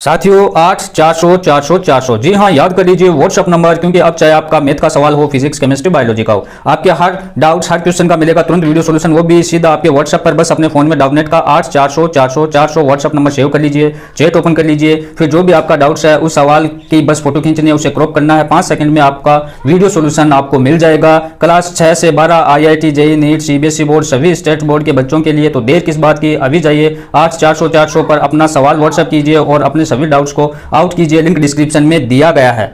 साथियों 8 400 400 400 जी हाँ, याद कर लीजिए व्हाट्सअप नंबर, क्योंकि अब चाहे आपका मैथ का सवाल हो, फिजिक्स, केमिस्ट्री, बायोलॉजी का हो, आपके हर डाउट्स, हर क्वेश्चन का मिलेगा तुरंत वीडियो सॉल्यूशन, वो भी सीधा आपके व्हाट्सअप पर। बस अपने फोन में डाउटनेट का 8 400 400 400 व्हाट्सअप नंबर सेव कर लीजिए, चैट ओपन कर लीजिए, फिर जो भी आपका डाउट्स है उस सवाल की बस फोटो खींचनी है, उसे क्रॉप करना है, 5 सेकंड में आपका वीडियो सॉल्यूशन आपको मिल जाएगा। क्लास 6 से 12 IIT, JEE, NEET, CBSE board, सभी स्टेट बोर्ड के बच्चों के लिए, तो देर किस बात की, अभी जाइए 8 400 400 पर अपना सवाल व्हाट्सअप कीजिए और अपने सभी डाउट्स को आउट कीजिए, लिंक डिस्क्रिप्शन में दिया गया है।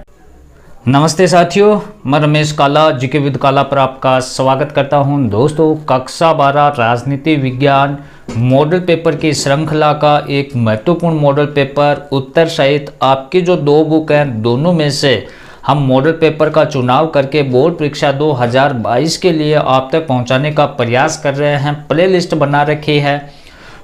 नमस्ते साथियों, मैं रमेश काला जीके विद काला पर आपका स्वागत करता हूं। दोस्तों, कक्षा 12 राजनीति विज्ञान मॉडल पेपर की श्रृंखला का एक महत्वपूर्ण मॉडल पेपर उत्तर सहित आपकी जो 2 बुक हैं, दोनों में से हम मॉडल पेपर का चुनाव करके बोर्ड परीक्षा 2022 के लिए आप तक पहुंचाने का प्रयास कर रहे हैं। प्ले लिस्ट बना रखी है।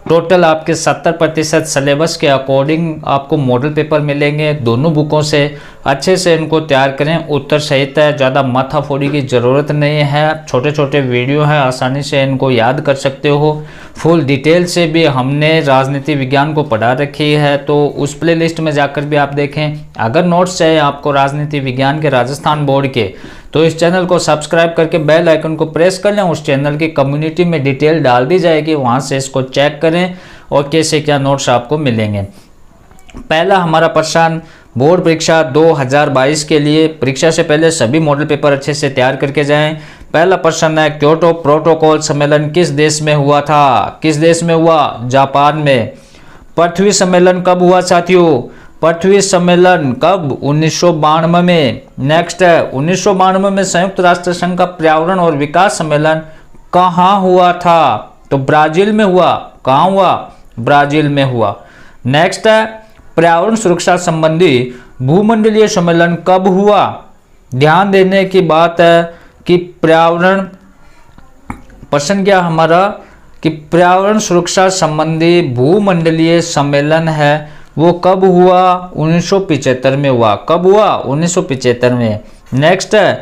टोटल आपके 70% सिलेबस के अकॉर्डिंग आपको मॉडल पेपर मिलेंगे। दोनों बुकों से अच्छे से इनको तैयार करें, उत्तर सहित है, ज़्यादा माथाफोड़ी की ज़रूरत नहीं है। छोटे छोटे वीडियो हैं, आसानी से इनको याद कर सकते हो। फुल डिटेल से भी हमने राजनीति विज्ञान को पढ़ा रखी है, तो उस प्ले लिस्ट में जाकर भी आप देखें। अगर नोट्स चाहिए आपको राजनीति विज्ञान के राजस्थान बोर्ड के, तो इस चैनल को सब्सक्राइब करके बेल आइकन को प्रेस कर लें। उस चैनल की कम्युनिटी में डिटेल डाल दी जाएगी, वहां से इसको चेक करें और कैसे क्या नोट्स आपको मिलेंगे। पहला हमारा प्रश्न बोर्ड परीक्षा 2022 के लिए, परीक्षा से पहले सभी मॉडल पेपर अच्छे से तैयार करके जाएं। पहला प्रश्न है, क्योटो प्रोटोकॉल सम्मेलन किस देश में हुआ था? किस देश में हुआ? जापान में। पृथ्वी सम्मेलन कब हुआ साथियों? पृथ्वी सम्मेलन कब? 1992 में। नेक्स्ट है, 1992 में संयुक्त राष्ट्र संघ का पर्यावरण और विकास सम्मेलन कहाँ हुआ था? तो ब्राजील में हुआ। कहाँ हुआ? ब्राजील में हुआ। नेक्स्ट है, पर्यावरण सुरक्षा संबंधी भूमंडलीय सम्मेलन कब हुआ? ध्यान देने की बात है कि पर्यावरण, प्रश्न क्या हमारा कि पर्यावरण सुरक्षा संबंधी भूमंडलीय सम्मेलन है, वो कब हुआ? 1975 में हुआ। कब हुआ? 1975 में। नेक्स्ट है,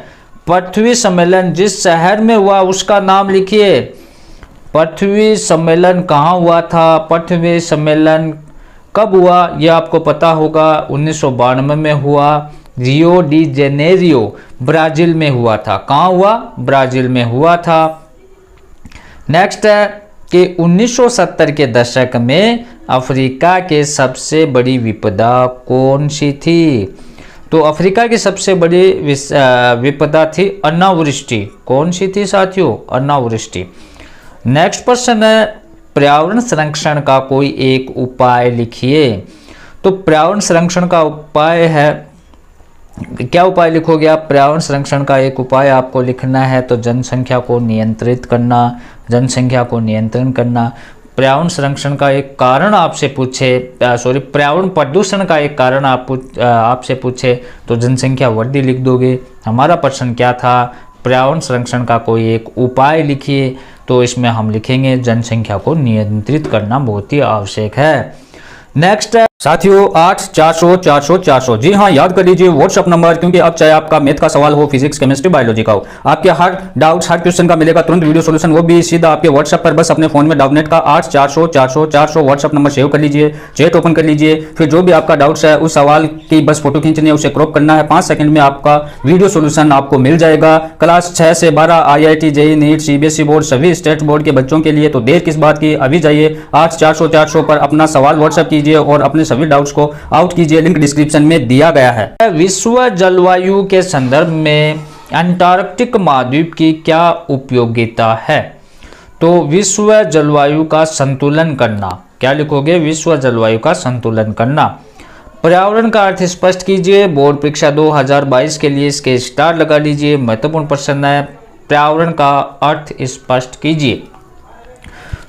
पृथ्वी सम्मेलन जिस शहर में हुआ उसका नाम लिखिए। पृथ्वी सम्मेलन कहाँ हुआ था? पृथ्वी सम्मेलन कब हुआ यह आपको पता होगा। 1992 में हुआ। रियो डी जेनेरियो ब्राजील में हुआ था। कहाँ हुआ? ब्राजील में हुआ था। नेक्स्ट है कि 1970 के दशक में अफ्रीका के सबसे बड़ी विपदा कौन सी थी? तो अफ्रीका की सबसे बड़ी विपदा थी अनावृष्टि। कौन सी थी साथियों? अनावृष्टि। नेक्स्ट प्रश्न है, पर्यावरण संरक्षण का कोई एक उपाय लिखिए। तो पर्यावरण संरक्षण का उपाय है, क्या उपाय लिखोगे आप? पर्यावरण संरक्षण का एक उपाय आपको लिखना है तो जनसंख्या को नियंत्रित करना, जनसंख्या को नियंत्रण करना। पर्यावरण संरक्षण का एक कारण आपसे पूछे, पर्यावरण प्रदूषण का एक कारण आपसे पूछे तो जनसंख्या वृद्धि लिख दोगे। हमारा प्रश्न क्या था? पर्यावरण संरक्षण का कोई एक उपाय लिखिए, तो इसमें हम लिखेंगे जनसंख्या को नियंत्रित करना बहुत ही आवश्यक है। नेक्स्ट है साथियों 8 400 400 400 जी हाँ, याद कर लीजिए व्हाट्सअप नंबर, क्योंकि अब चाहे आपका मैथ का सवाल हो, फिजिक्स, केमिस्ट्री, बायोलॉजी का हो, आपके हर डाउट्स, हर क्वेश्चन का मिलेगा तुरंत वीडियो सॉल्यूशन, वो भी सीधा आपके व्हाट्सअप पर। बस अपने फोन में डाउटनेट का 8 400 400 400 व्हाट्सअप नंबर सेव कर लीजिए, चैट ओपन कर लीजिए, फिर जो भी आपका डाउट्स है उस सवाल की बस फोटो खींचनी है, उसे क्रॉप करना है, 5 सेकंड में आपका वीडियो सॉल्यूशन आपको मिल जाएगा। क्लास 6 से 12 IIT, JEE, NEET, CBSE board, सभी स्टेट बोर्ड के बच्चों के लिए, तो देर किस बात की, अभी जाइए 8 400 400 पर अपना सवाल व्हाट्सअप कीजिए और अपने सभी डाउट्स को आउट कीजिए, लिंक डिस्क्रिप्शन में दिया गया है। विश्व जलवायु के संदर्भ में अंटार्कटिक महाद्वीप की क्या उपयोगिता है? तो विश्व जलवायु का संतुलन करना। क्या लिखोगे? विश्व जलवायु का संतुलन करना। पर्यावरण का अर्थ स्पष्ट कीजिए। बोर्ड परीक्षा 2022 के लिए इसके स्टार लगा लीजिए। महत्वपूर्ण प्रश्न है, पर्यावरण का अर्थ स्पष्ट कीजिए।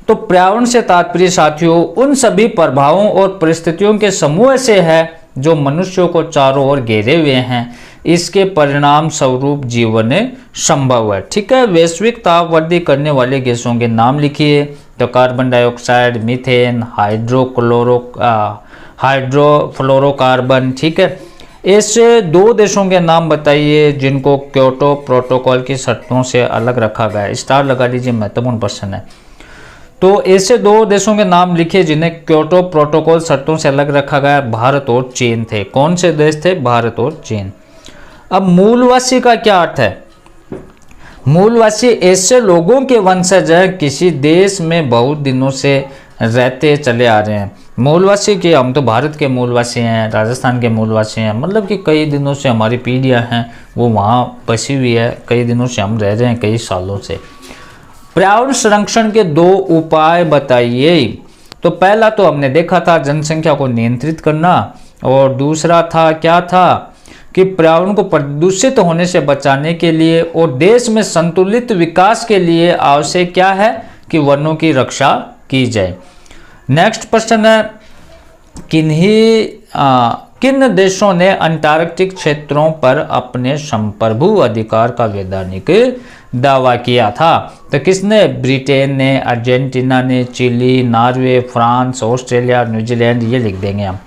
तो पर्यावरण से तात्पर्य साथियों उन सभी प्रभावों और परिस्थितियों के समूह से है जो मनुष्यों को चारों ओर घेरे हुए हैं, इसके परिणाम स्वरूप जीवन संभव है। ठीक है। वैश्विक ताप वृद्धि करने वाले गैसों के नाम लिखिए। तो कार्बन डाइऑक्साइड, मीथेन, हाइड्रोफ्लोरोकार्बन। ठीक है। ऐसे 2 देशों के नाम बताइए जिनको क्योटो प्रोटोकॉल की शर्तों से अलग रखा गया है। स्टार लगा लीजिए, महत्वपूर्ण प्रश्न है। तो ऐसे दो देशों के नाम लिखिए जिन्हें क्योटो प्रोटोकॉल शर्तों से अलग रखा गया। भारत और चीन थे। कौन से देश थे? भारत और चीन। अब मूलवासी का क्या अर्थ है? मूलवासी ऐसे लोगों के वंशज है किसी देश में बहुत दिनों से रहते चले आ रहे हैं। मूलवासी के हम तो भारत के मूलवासी हैं, राजस्थान के मूलवासी हैं, मतलब कि कई दिनों से हमारी पीढ़ियां हैं वो वहाँ बसी हुई है, कई दिनों से हम रह रहे हैं, कई सालों से। पर्यावरण संरक्षण के 2 उपाय बताइए। तो पहला तो हमने देखा था जनसंख्या को नियंत्रित करना, और दूसरा था क्या था कि पर्यावरण को प्रदूषित होने से बचाने के लिए और देश में संतुलित विकास के लिए आवश्यक क्या है कि वनों की रक्षा की जाए। नेक्स्ट प्रश्न है किन देशों ने अंटार्कटिक क्षेत्रों पर अपने संप्रभु अधिकार का वैधानिक दावा किया था? तो किसने? ब्रिटेन ने, अर्जेंटीना ने, Chile, Norway, France, Australia, New Zealand, ये लिख देंगे हम।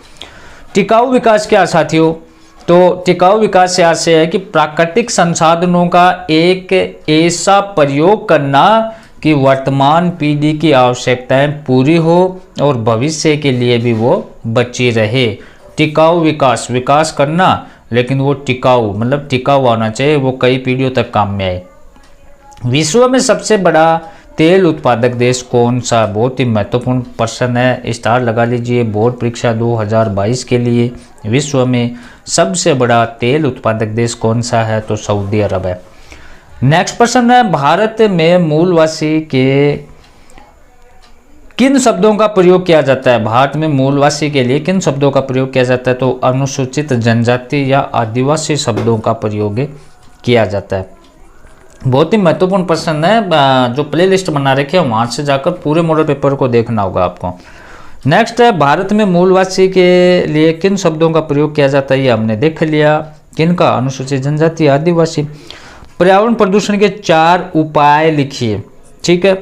टिकाऊ विकास क्या साथियों? तो टिकाऊ विकास यहाँ से है कि प्राकृतिक संसाधनों का एक ऐसा प्रयोग करना कि वर्तमान पीढ़ी की आवश्यकताएं पूरी हो और भविष्य के लिए भी वो बची रहे। टिकाऊ विकास, विकास करना लेकिन वो टिकाऊ, मतलब टिकाऊ होना चाहिए, वो कई पीढ़ियों तक काम में आए। विश्व में सबसे बड़ा तेल उत्पादक देश कौन सा? बहुत ही महत्वपूर्ण प्रश्न है, स्टार लगा लीजिए बोर्ड परीक्षा 2022 के लिए। विश्व में सबसे बड़ा तेल उत्पादक देश कौन सा है? तो सऊदी अरब है। नेक्स्ट प्रश्न है भारत में मूलवासी के किन शब्दों का प्रयोग किया जाता है? भारत में मूलवासी के लिए किन शब्दों का प्रयोग किया जाता है? तो अनुसूचित जनजाति या आदिवासी शब्दों का प्रयोग किया जाता है। बहुत ही महत्वपूर्ण प्रश्न है, जो प्ले लिस्ट बना रखे है वहाँ से जाकर पूरे मॉडल पेपर को देखना होगा आपको। नेक्स्ट है भारत में मूलवासी के लिए किन शब्दों का प्रयोग किया जाता है? ये हमने देख लिया। किनका? अनुसूचित जनजाति, आदिवासी। पर्यावरण प्रदूषण के 4 उपाय लिखिए, ठीक है।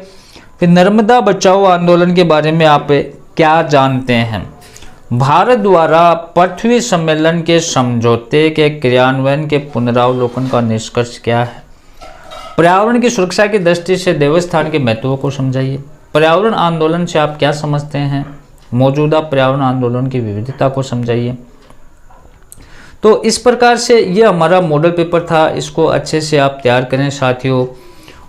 फिर नर्मदा बचाओ आंदोलन के बारे में आप क्या जानते हैं? भारत द्वारा पृथ्वी सम्मेलन के समझौते के क्रियान्वयन के पुनरावलोकन का निष्कर्ष क्या है? पर्यावरण की सुरक्षा की दृष्टि से देवस्थान के महत्व को समझाइए। पर्यावरण आंदोलन से आप क्या समझते हैं? मौजूदा पर्यावरण आंदोलन की विविधता को समझाइए। तो इस प्रकार से ये हमारा मॉडल पेपर था, इसको अच्छे से आप तैयार करें साथियों।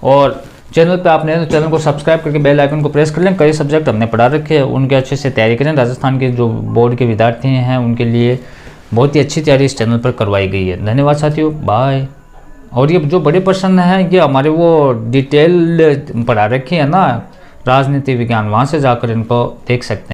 और चैनल पे आपने तो चैनल को सब्सक्राइब करके बेल आइकन को प्रेस कर लें। कई सब्जेक्ट हमने पढ़ा रखे हैं, उनके अच्छे से तैयारी करें। राजस्थान के जो बोर्ड के विद्यार्थी हैं उनके लिए बहुत ही अच्छी तैयारी इस चैनल पर करवाई गई है। धन्यवाद साथियों, बाय। और ये जो बड़े प्रश्न हैं ये हमारे वो डिटेल पढ़ा रखी है ना राजनीति विज्ञान, वहाँ से जाकर इनको देख सकते हैं।